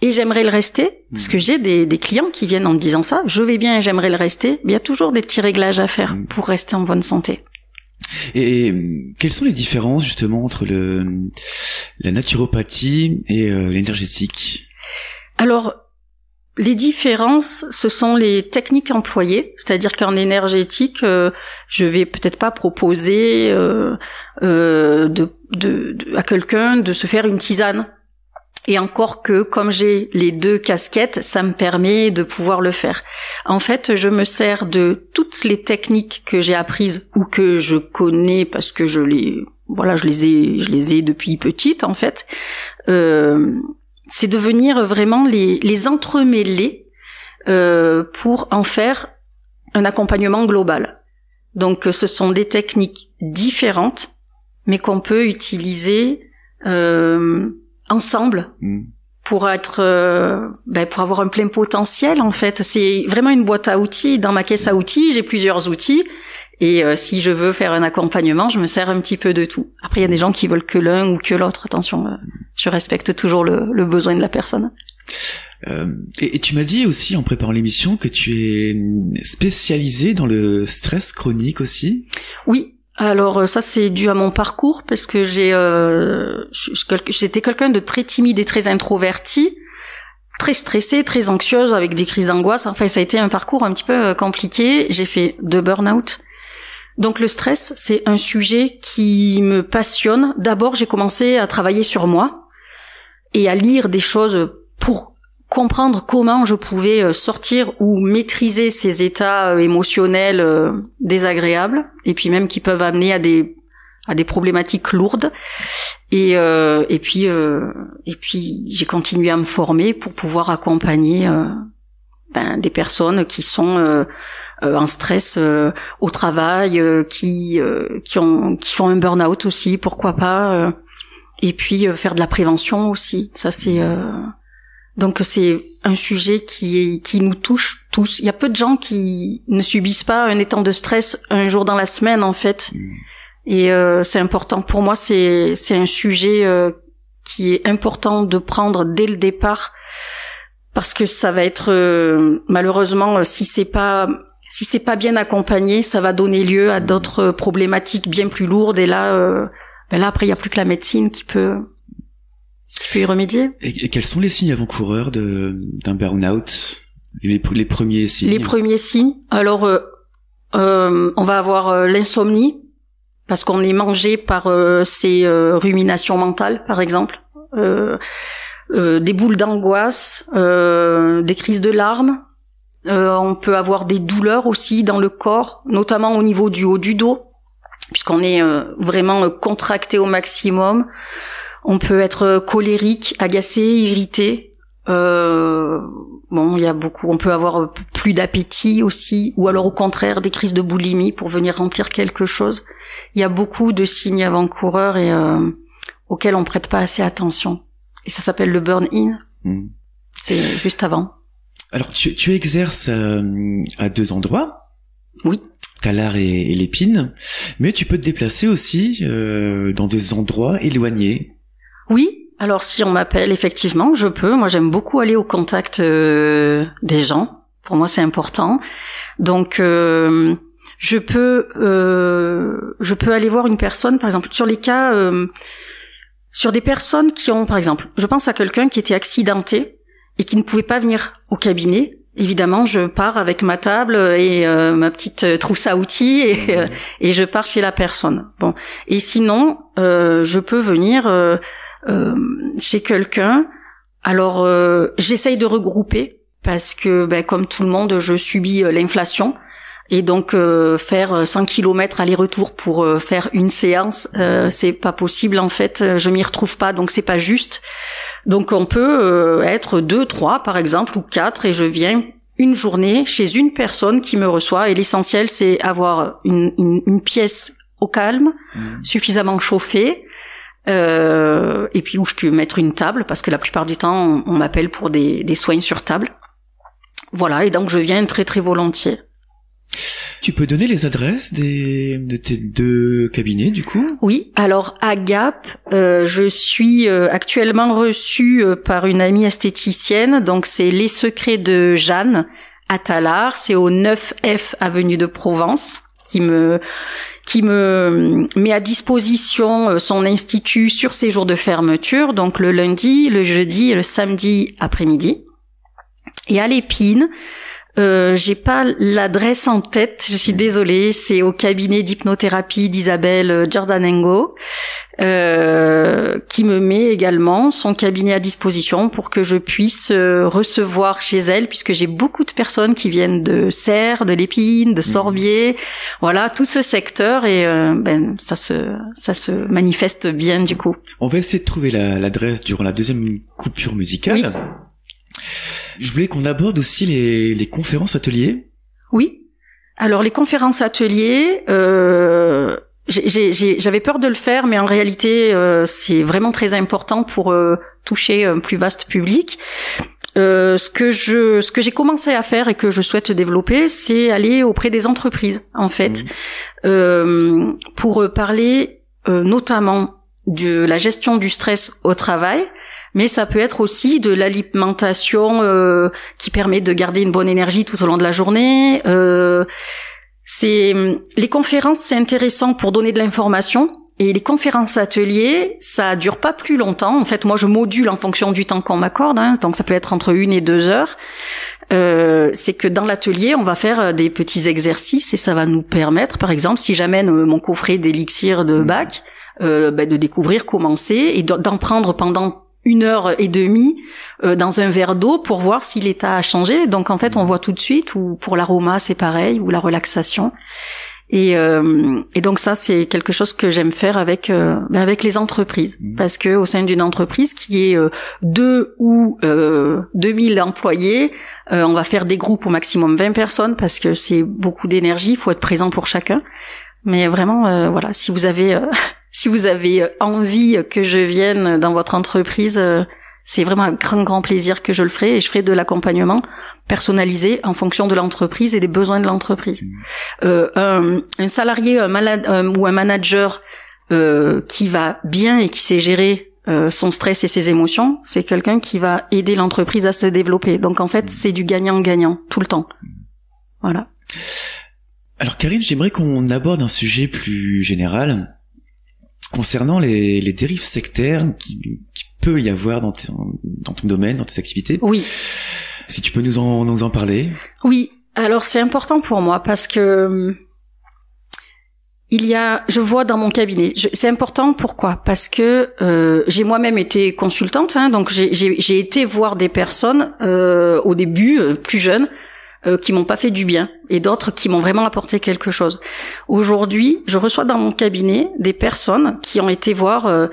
[SPEAKER 2] et j'aimerais le rester, parce que j'ai des clients qui viennent en me disant ça, je vais bien et j'aimerais le rester, mais il y a toujours des petits réglages à faire pour rester en bonne santé.
[SPEAKER 1] Et quelles sont les différences justement entre la naturopathie et l'énergétique ? Alors,
[SPEAKER 2] les différences, ce sont les techniques employées, c'est-à-dire qu'en énergétique, je vais peut-être pas proposer à quelqu'un de se faire une tisane. Et encore que, comme j'ai les 2 casquettes, ça me permet de pouvoir le faire. En fait, je me sers de toutes les techniques que j'ai apprises ou que je connais parce que je les ai depuis petite, en fait. C'est de venir vraiment les entremêler pour en faire un accompagnement global. Donc, ce sont des techniques différentes, mais qu'on peut utiliser ensemble pour pour avoir un plein potentiel, en fait. C'est vraiment une boîte à outils. Dans ma caisse à outils, j'ai plusieurs outils et si je veux faire un accompagnement, je me sers un petit peu de tout. Après, il y a des gens qui veulent que l'un ou que l'autre. Attention, je respecte toujours le besoin de la personne.
[SPEAKER 1] Et tu m'as dit aussi en préparant l'émission que tu es spécialisée dans le stress chronique aussi.
[SPEAKER 2] Oui. Alors ça c'est dû à mon parcours parce que j'étais quelqu'un de très timide et très introverti, très stressée, très anxieuse avec des crises d'angoisse. Enfin, ça a été un parcours un petit peu compliqué. J'ai fait 2 burn-out. Donc le stress, c'est un sujet qui me passionne. D'abord, j'ai commencé à travailler sur moi et à lire des choses pour comprendre comment je pouvais sortir ou maîtriser ces états émotionnels désagréables et puis même qui peuvent amener à des problématiques lourdes et puis j'ai continué à me former pour pouvoir accompagner des personnes qui sont en stress au travail, qui font un burn-out aussi, pourquoi pas, et puis faire de la prévention aussi. Ça c'est donc c'est un sujet qui nous touche tous. Il y a peu de gens qui ne subissent pas un état de stress un jour dans la semaine en fait. Et c'est important pour moi, c'est un sujet qui est important de prendre dès le départ, parce que ça va être malheureusement si c'est pas bien accompagné, ça va donner lieu à d'autres problématiques bien plus lourdes, et là après il y a plus que la médecine qui peut y remédier.
[SPEAKER 1] Et quels sont les signes avant-coureurs d'un burn-out, les premiers signes?
[SPEAKER 2] Les premiers signes, alors on va avoir l'insomnie, parce qu'on est mangé par ces ruminations mentales, par exemple, des boules d'angoisse, des crises de larmes. On peut avoir des douleurs aussi dans le corps, notamment au niveau du haut du dos, puisqu'on est vraiment contracté au maximum. On peut être colérique, agacé, irrité. Il y a beaucoup. On peut avoir plus d'appétit aussi, ou alors au contraire des crises de boulimie pour venir remplir quelque chose. Il y a beaucoup de signes avant-coureurs et auxquels on prête pas assez attention. Et ça s'appelle le burn-in. C'est juste avant.
[SPEAKER 1] Alors tu exerces à 2 endroits.
[SPEAKER 2] Oui.
[SPEAKER 1] Tallard et l'Épine, mais tu peux te déplacer aussi dans des endroits éloignés.
[SPEAKER 2] Oui, alors si on m'appelle, effectivement, je peux. Moi, j'aime beaucoup aller au contact des gens. Pour moi, c'est important. Donc, je peux aller voir une personne, par exemple, sur les cas, sur des personnes qui ont, par exemple, je pense à quelqu'un qui était accidenté et qui ne pouvait pas venir au cabinet. Évidemment, je pars avec ma table et ma petite trousse à outils et je pars chez la personne. Bon, et sinon, je peux venir chez quelqu'un. Alors, j'essaye de regrouper parce que, comme tout le monde, je subis l'inflation. Et donc, faire 100 kilomètres aller-retour pour faire une séance, c'est pas possible en fait. Je m'y retrouve pas, donc c'est pas juste. Donc, on peut être 2, 3 par exemple, ou 4, et je viens une journée chez une personne qui me reçoit. Et l'essentiel, c'est avoir une pièce au calme, suffisamment chauffée, et puis où je peux mettre une table, parce que la plupart du temps, on m'appelle pour des soins sur table. Voilà, et donc je viens très très volontiers.
[SPEAKER 1] Tu peux donner les adresses de tes 2 cabinets, du coup? Oui.
[SPEAKER 2] Alors, à Gap, je suis actuellement reçue par une amie esthéticienne. Donc, c'est Les Secrets de Jeanne à Tallard. C'est au 9F avenue de Provence, qui me met à disposition son institut sur ses jours de fermeture. Donc, le lundi, le jeudi et le samedi après-midi. Et à l'Épine, j'ai pas l'adresse en tête, je suis désolée, c'est au cabinet d'hypnothérapie d'Isabelle Giordanengo, qui me met également son cabinet à disposition pour que je puisse recevoir chez elle, puisque j'ai beaucoup de personnes qui viennent de Serres, de l'Épine, de Sorbier, voilà, tout ce secteur, et ça se manifeste bien du coup.
[SPEAKER 1] On va essayer de trouver l'adresse durant la deuxième coupure musicale.
[SPEAKER 2] Oui.
[SPEAKER 1] Je voulais qu'on aborde aussi les conférences ateliers.
[SPEAKER 2] Oui. Alors les conférences ateliers, j'avais peur de le faire, mais en réalité c'est vraiment très important pour toucher un plus vaste public. Ce que j'ai commencé à faire et que je souhaite développer, c'est aller auprès des entreprises en fait, pour parler notamment de la gestion du stress au travail. Mais ça peut être aussi de l'alimentation qui permet de garder une bonne énergie tout au long de la journée. Les conférences, c'est intéressant pour donner de l'information. Et les conférences ateliers, ça dure pas plus longtemps. En fait, moi, je module en fonction du temps qu'on m'accorde. Donc, ça peut être entre 1 et 2 heures. C'est que dans l'atelier, on va faire des petits exercices et ça va nous permettre, par exemple, si j'amène mon coffret d'élixir de Bach, de découvrir comment c'est et d'en prendre pendant 1h30 dans un verre d'eau pour voir si l'état a changé. Donc en fait, on voit tout de suite, ou pour l'aroma, c'est pareil, ou la relaxation. Et donc ça, c'est quelque chose que j'aime faire avec les entreprises, parce que au sein d'une entreprise qui est 2 ou 2000 employés, on va faire des groupes au maximum 20 personnes parce que c'est beaucoup d'énergie, il faut être présent pour chacun. Mais vraiment, voilà, si vous avez envie que je vienne dans votre entreprise, c'est vraiment un grand plaisir que je le ferai, et je ferai de l'accompagnement personnalisé en fonction de l'entreprise et des besoins de l'entreprise. Un salarié ou un manager qui va bien et qui sait gérer son stress et ses émotions, c'est quelqu'un qui va aider l'entreprise à se développer. Donc en fait, c'est du gagnant-gagnant tout le temps. Voilà.
[SPEAKER 1] Alors Karine, j'aimerais qu'on aborde un sujet plus général concernant les dérives sectaires qui peut y avoir dans ton domaine, dans tes activités.
[SPEAKER 2] Oui.
[SPEAKER 1] Si tu peux nous en parler.
[SPEAKER 2] Oui. Alors c'est important pour moi parce que je vois dans mon cabinet, c'est important pourquoi? Parce que j'ai moi-même été consultante, donc j'ai été voir des personnes au début plus jeunes qui m'ont pas fait du bien, et d'autres qui m'ont vraiment apporté quelque chose. Aujourd'hui, je reçois dans mon cabinet des personnes qui ont été voir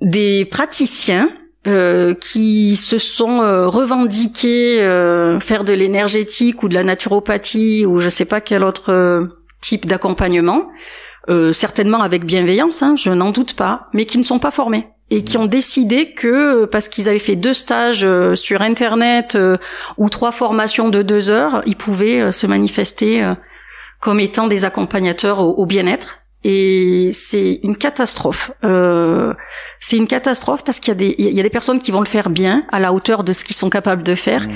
[SPEAKER 2] des praticiens qui se sont revendiqués faire de l'énergétique ou de la naturopathie ou je sais pas quel autre type d'accompagnement, certainement avec bienveillance, je n'en doute pas, mais qui ne sont pas formés et qui ont décidé que parce qu'ils avaient fait 2 stages sur Internet ou 3 formations de 2 heures, ils pouvaient se manifester comme étant des accompagnateurs au bien-être. Et c'est une catastrophe. C'est une catastrophe parce qu'il y a des personnes qui vont le faire bien, à la hauteur de ce qu'ils sont capables de faire,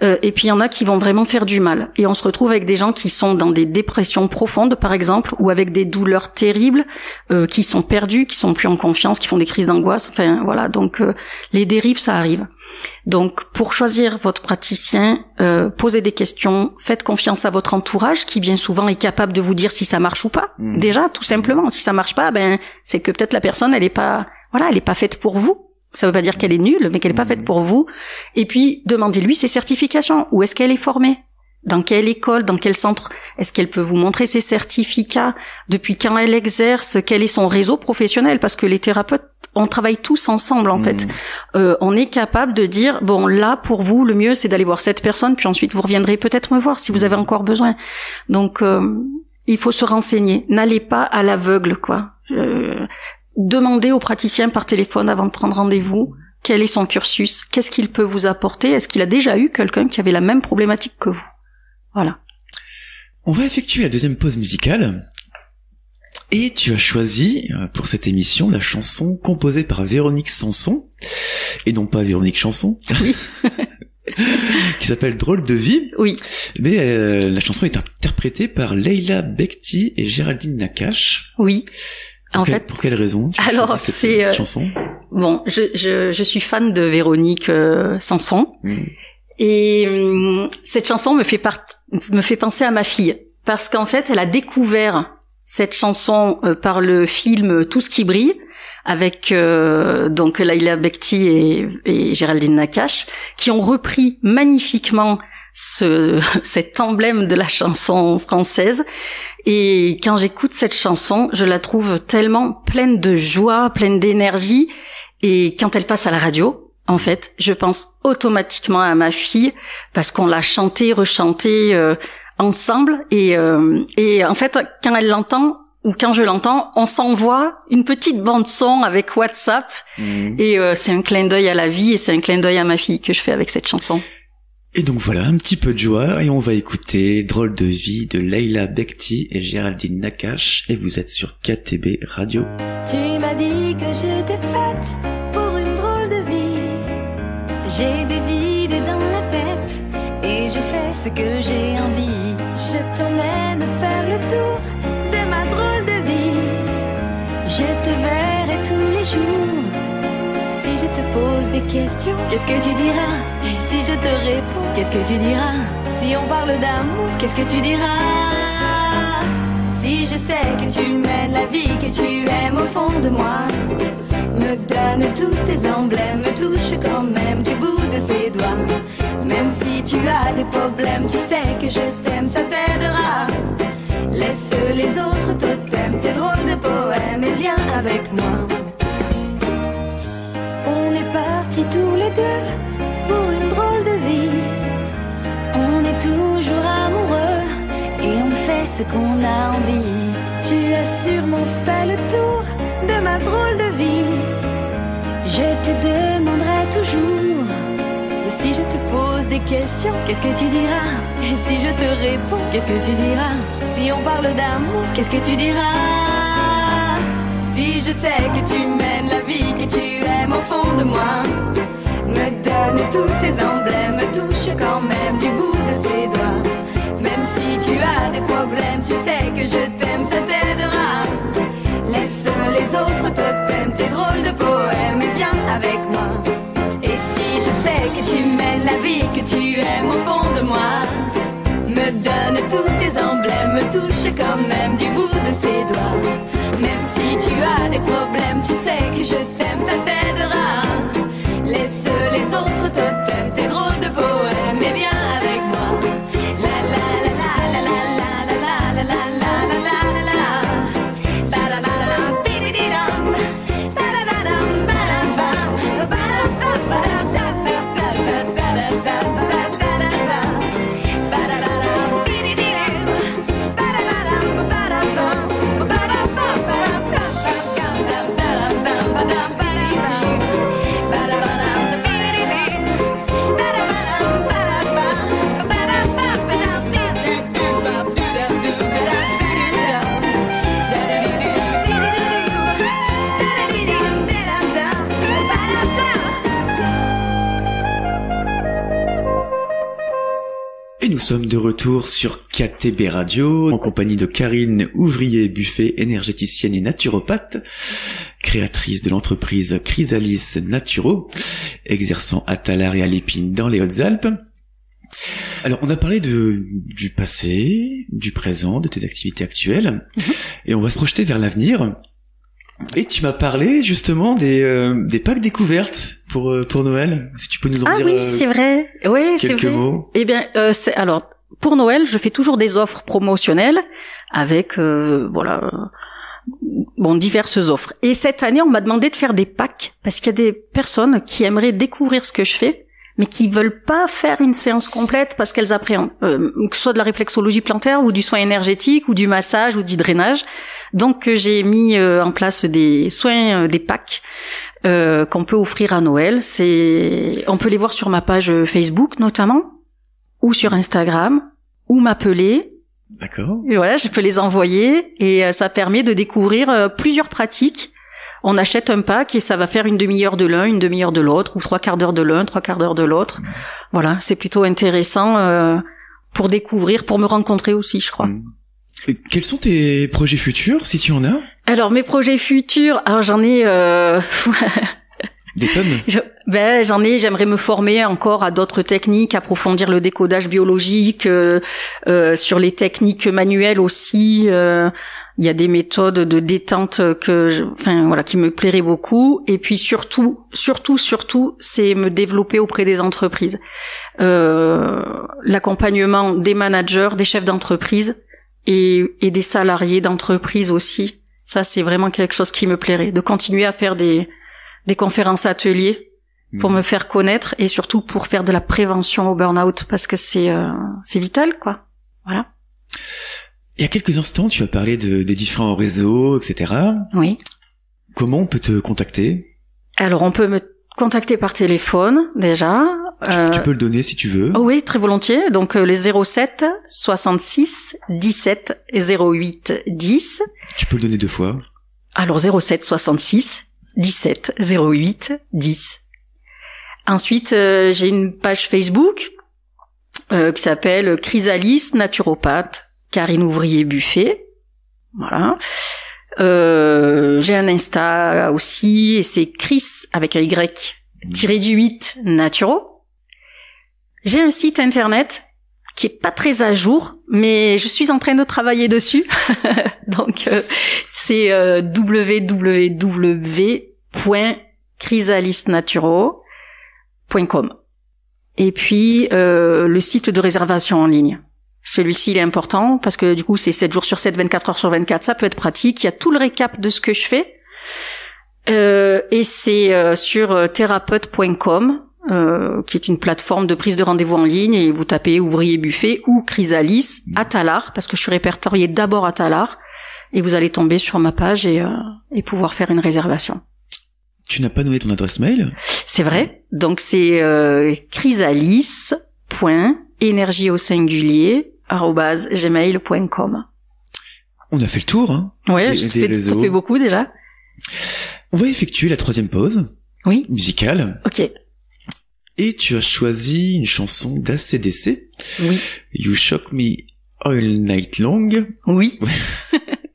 [SPEAKER 2] et puis il y en a qui vont vraiment faire du mal. Et on se retrouve avec des gens qui sont dans des dépressions profondes, par exemple, ou avec des douleurs terribles, qui sont perdus, qui sont plus en confiance, qui font des crises d'angoisse. Enfin voilà, donc les dérives, ça arrive. Donc pour choisir votre praticien, posez des questions, faites confiance à votre entourage qui bien souvent est capable de vous dire si ça marche ou pas. Déjà, tout simplement, si ça marche pas, c'est que peut-être la personne elle est pas faite pour vous. Ça veut pas dire qu'elle est nulle, mais qu'elle est pas faite pour vous. Et puis demandez-lui ses certifications. Où est-ce qu'elle est formée? Dans quelle école? Dans quel centre? Est-ce qu'elle peut vous montrer ses certificats? Depuis quand elle exerce? Quel est son réseau professionnel? Parce que les thérapeutes, on travaille tous ensemble en fait. On est capable de dire bon là pour vous le mieux c'est d'aller voir cette personne, puis ensuite vous reviendrez peut-être me voir si vous avez encore besoin. Donc il faut se renseigner. N'allez pas à l'aveugle quoi. Demandez au praticien par téléphone avant de prendre rendez-vous quel est son cursus, qu'est-ce qu'il peut vous apporter, est-ce qu'il a déjà eu quelqu'un qui avait la même problématique que vous. Voilà.
[SPEAKER 1] On va effectuer la deuxième pause musicale. Et tu as choisi pour cette émission la chanson composée par Véronique Sanson, et non pas Véronique Chanson,
[SPEAKER 2] oui.
[SPEAKER 1] qui s'appelle Drôle de vie.
[SPEAKER 2] Oui.
[SPEAKER 1] Mais la chanson est interprétée par Leila Bekti et Géraldine Nakache.
[SPEAKER 2] Oui.
[SPEAKER 1] Pour quelle raison tu as choisi cette chanson?
[SPEAKER 2] Bon, je suis fan de Véronique Sanson, et cette chanson me fait penser à ma fille, parce qu'en fait, elle a découvert cette chanson par le film Tout ce qui brille, avec donc Leila Bekti et Géraldine Nakache, qui ont repris magnifiquement cet emblème de la chanson française. Et quand j'écoute cette chanson, je la trouve tellement pleine de joie, pleine d'énergie. Et quand elle passe à la radio, en fait, je pense automatiquement à ma fille, parce qu'on l'a chantée, rechantée ensemble. Et en fait, quand elle l'entend, ou quand je l'entends, on s'envoie une petite bande son avec WhatsApp. Et c'est un clin d'œil à la vie, et c'est un clin d'œil à ma fille que je fais avec cette chanson.
[SPEAKER 1] Et donc voilà, un petit peu de joie, et on va écouter Drôle de vie de Leila Bekti et Géraldine Nakache, et vous êtes sur KTB Radio.
[SPEAKER 5] Tu m'as dit que j'étais faite pour une drôle de vie. J'ai des idées dans la tête, et je fais ce que j'ai envie. Je t'emmène faire le tour de ma drôle de vie. Je te verrai tous les jours. Si je te pose des questions, qu'est-ce que tu diras? Et si je te réponds, qu'est-ce que tu diras? Si on parle d'amour, qu'est-ce que tu diras? Si je sais que tu mènes la vie, que tu aimes au fond de moi, me donne tous tes emblèmes, me touche quand même du bout de ses doigts. Même si tu as des problèmes, tu sais que je t'aime, ça t'aidera. Laisse les autres totems, tes drôles de poèmes et viens avec moi. On est partis tous les deux pour une drôle de vie. On est toujours amoureux et on fait ce qu'on a envie. Tu as sûrement fait le tour de ma drôle de vie. Je te demanderai toujours. Et si je te pose des questions, qu'est-ce que tu diras? Et si je te réponds, qu'est-ce que tu diras? Si on parle d'amour, qu'est-ce que tu diras? Si je sais que tu mènes la vie que tu aimes au fond de moi, me donne tous tes emblèmes, me touche quand même du bout de ses doigts. Même si tu as des problèmes, tu sais que je t'aime, ça t'aidera. Laisse les autres totems, tes drôles de poèmes et viens avec moi. Et si je sais que tu mènes la vie que tu aimes au fond de moi, me donne tous tes emblèmes, me touche quand même du bout de ses doigts. Même si tu as des problèmes, tu sais que je t'aime, ça t'aidera. Laisse les autres totems, tes drôles de poèmes et viens avec moi. La la la la la la la la la la la la la la. Ba da ba da bi di di dum. Ba da ba dum ba da ba. Ba da ba ba da da da da da da da da da da da. Ba da ba da bi di di dum. Ba da ba dum ba da bum. Ba da ba ba da da da da da da da ba da ba di dum. Ba da ba dum bi di di dum. Ba da ba dum ba da ba. Ba da ba ba da bi di di dum. Ba do da do da da do da. Da da di di di di di di. Da da di di da da da. Ba da ba.
[SPEAKER 1] Et nous sommes de retour sur KTB Radio, en compagnie de Karine Ouvrier-Buffet, énergéticienne et naturopathe, créatrice de l'entreprise Chrysalis Naturo, exerçant à Tallard et à Lépine dans les Hautes-Alpes. Alors, on a parlé du passé, du présent, de tes activités actuelles, et on va se projeter vers l'avenir. Et tu m'as parlé justement des packs découvertes pour Noël. Si tu peux nous en
[SPEAKER 2] Ah
[SPEAKER 1] dire
[SPEAKER 2] oui, c'est vrai. Oui, c'est
[SPEAKER 1] quelques
[SPEAKER 2] vrai.
[SPEAKER 1] mots.
[SPEAKER 2] Eh bien, alors pour Noël, je fais toujours des offres promotionnelles avec diverses offres. Et cette année, on m'a demandé de faire des packs parce qu'il y a des personnes qui aimeraient découvrir ce que je fais, mais qui veulent pas faire une séance complète parce qu'elles appréhendent, que ce soit de la réflexologie plantaire ou du soin énergétique ou du massage ou du drainage. Donc j'ai mis en place des soins, des packs qu'on peut offrir à Noël. On peut les voir sur ma page Facebook notamment, ou sur Instagram, ou m'appeler.
[SPEAKER 1] D'accord.
[SPEAKER 2] Et voilà, je peux les envoyer et ça permet de découvrir plusieurs pratiques. On achète un pack et ça va faire une demi-heure de l'un, une demi-heure de l'autre, ou 3/4 d'heure de l'un, 3/4 d'heure de l'autre. Voilà, c'est plutôt intéressant pour découvrir, pour me rencontrer aussi, je crois.
[SPEAKER 1] Et quels sont tes projets futurs, si tu en as?
[SPEAKER 2] Alors mes projets futurs, alors j'en ai
[SPEAKER 1] Des tonnes?
[SPEAKER 2] J'aimerais me former encore à d'autres techniques, approfondir le décodage biologique, sur les techniques manuelles aussi. Il y a des méthodes de détente qui me plairaient beaucoup. Et puis surtout, c'est me développer auprès des entreprises. L'accompagnement des managers, des chefs d'entreprise et des salariés d'entreprise aussi. Ça, c'est vraiment quelque chose qui me plairait. De continuer à faire des conférences ateliers pour me faire connaître et surtout pour faire de la prévention au burn-out parce que c'est vital, quoi. Voilà.
[SPEAKER 1] Il y a quelques instants, tu as parlé des différents réseaux, etc.
[SPEAKER 2] Oui.
[SPEAKER 1] Comment on peut te contacter?
[SPEAKER 2] Alors, on peut me contacter par téléphone, déjà.
[SPEAKER 1] Tu peux le donner si tu veux.
[SPEAKER 2] Oh oui, très volontiers. Donc, les 07 66 17 08 10.
[SPEAKER 1] Tu peux le donner 2 fois.
[SPEAKER 2] Alors, 07 66 17 08 10. Ensuite, j'ai une page Facebook qui s'appelle Chrysalis Naturopathe Karine Ouvrier-Buffet. Voilà. J'ai un Insta aussi, et c'est Chris avec un Y-8 Naturo. J'ai un site internet qui est pas très à jour, mais je suis en train de travailler dessus. Donc, c'est www.chrysalisnaturo.com. Et puis, le site de réservation en ligne. Celui-ci, il est important parce que du coup, c'est 7 jours sur 7, 24 heures sur 24. Ça peut être pratique. Il y a tout le récap de ce que je fais. Et c'est sur thérapeute.com, qui est une plateforme de prise de rendez-vous en ligne. Et vous tapez ouvrier buffet ou Chrysalis à Tallard, parce que je suis répertoriée d'abord à Tallard. Et vous allez tomber sur ma page et pouvoir faire une réservation.
[SPEAKER 1] Tu n'as pas donné ton adresse mail?
[SPEAKER 2] C'est vrai. Donc c'est chrysalis.énergie au singulier @gmail.com.
[SPEAKER 1] On a fait le tour, hein.
[SPEAKER 2] Ouais, ça fait beaucoup déjà.
[SPEAKER 1] On va effectuer la 3e pause.
[SPEAKER 2] Oui.
[SPEAKER 1] Musicale.
[SPEAKER 2] Ok.
[SPEAKER 1] Et tu as choisi une chanson d'ACDC.
[SPEAKER 2] Oui.
[SPEAKER 1] You Shock Me All Night Long.
[SPEAKER 2] Oui.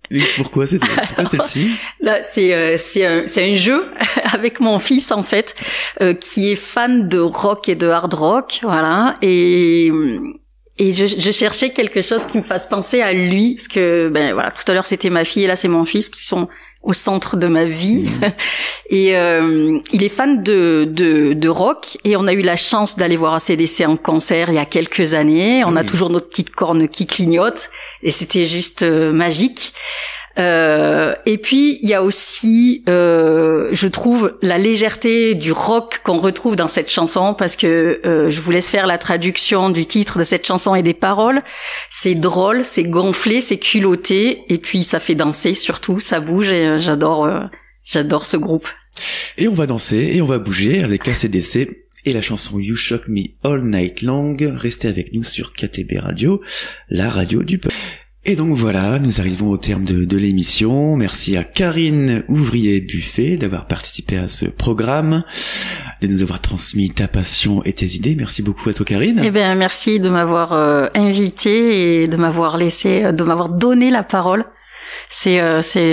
[SPEAKER 1] Et pourquoi celle-ci?
[SPEAKER 2] Là, c'est un jeu avec mon fils en fait, qui est fan de rock et de hard rock, voilà. Et je cherchais quelque chose qui me fasse penser à lui, parce que ben voilà, tout à l'heure c'était ma fille et là c'est mon fils, qui sont au centre de ma vie. Et il est fan de rock, et on a eu la chance d'aller voir AC/DC en concert il y a quelques années. On a toujours notre petite corne qui clignote, et c'était juste magique. Et puis il y a aussi, je trouve, la légèreté du rock qu'on retrouve dans cette chanson, parce que je vous laisse faire la traduction du titre de cette chanson et des paroles. C'est drôle, c'est gonflé, c'est culotté, et puis ça fait danser surtout, ça bouge, et j'adore ce groupe.
[SPEAKER 1] Et on va danser et on va bouger avec AC/DC et la chanson You Shock Me All Night Long. Restez avec nous sur KTB Radio, la radio du peuple. Et donc voilà, nous arrivons au terme de l'émission. Merci à Karine Ouvrier-Buffet d'avoir participé à ce programme, de nous avoir transmis ta passion et tes idées. Merci beaucoup à toi, Karine.
[SPEAKER 2] Eh bien, merci de m'avoir invité et de m'avoir donné la parole. C'est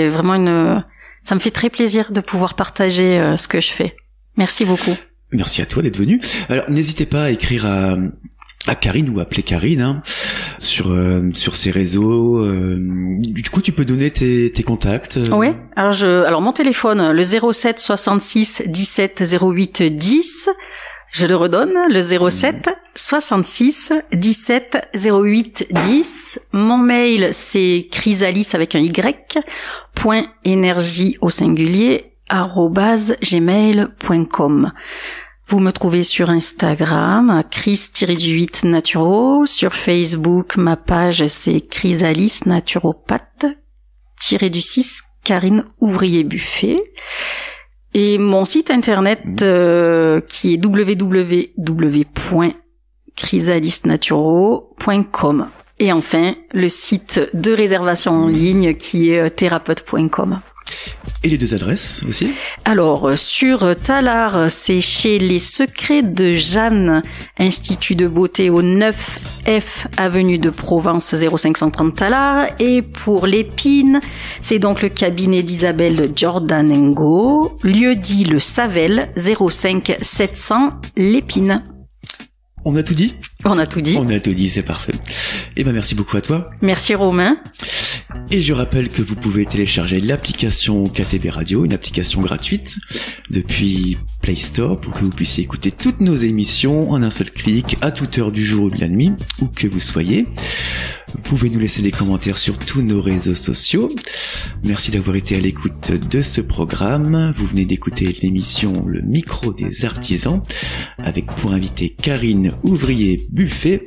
[SPEAKER 2] vraiment ça me fait très plaisir de pouvoir partager ce que je fais. Merci beaucoup.
[SPEAKER 1] Merci à toi d'être venu. Alors, n'hésitez pas à écrire à Karine ou appeler Karine, hein, sur ses réseaux. Du coup, tu peux donner tes contacts.
[SPEAKER 2] Oui. Alors mon téléphone, le 07 66 17 08 10. Je le redonne, le 07 66 17 08 10. Mon mail, c'est chrysalis avec un Y, .énergie au singulier, @gmail.com. Vous me trouvez sur Instagram, Chris-8 Naturo. Sur Facebook, ma page, c'est Chrysalis Naturopathe, _6 Karine Ouvrier-Buffet. Et mon site internet, qui est www.chrysalisnaturo.com. Et enfin, le site de réservation en ligne, qui est thérapeute.com.
[SPEAKER 1] Et les 2 adresses aussi? Alors,
[SPEAKER 2] sur Tallard, c'est chez Les Secrets de Jeanne, Institut de beauté au 9F avenue de Provence 0530 Tallard. Et pour l'Épine, c'est donc le cabinet d'Isabelle Giordanengo, lieu dit le Savel, 05 700 l'Épine.
[SPEAKER 1] On a tout dit?
[SPEAKER 2] On a tout dit.
[SPEAKER 1] On a tout dit, c'est parfait. Eh ben, merci beaucoup à toi.
[SPEAKER 2] Merci Romain.
[SPEAKER 1] Et je rappelle que vous pouvez télécharger l'application KTB Radio, une application gratuite depuis Play Store, pour que vous puissiez écouter toutes nos émissions en un seul clic, à toute heure du jour ou de la nuit, où que vous soyez. Vous pouvez nous laisser des commentaires sur tous nos réseaux sociaux. Merci d'avoir été à l'écoute de ce programme. Vous venez d'écouter l'émission Le Micro des Artisans, avec pour invité Karine Ouvrier-Buffet,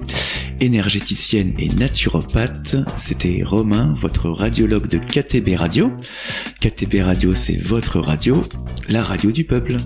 [SPEAKER 1] énergéticienne et naturopathe. C'était Romain, votre radiologue de KTB Radio. KTB Radio, c'est votre radio, la radio du peuple.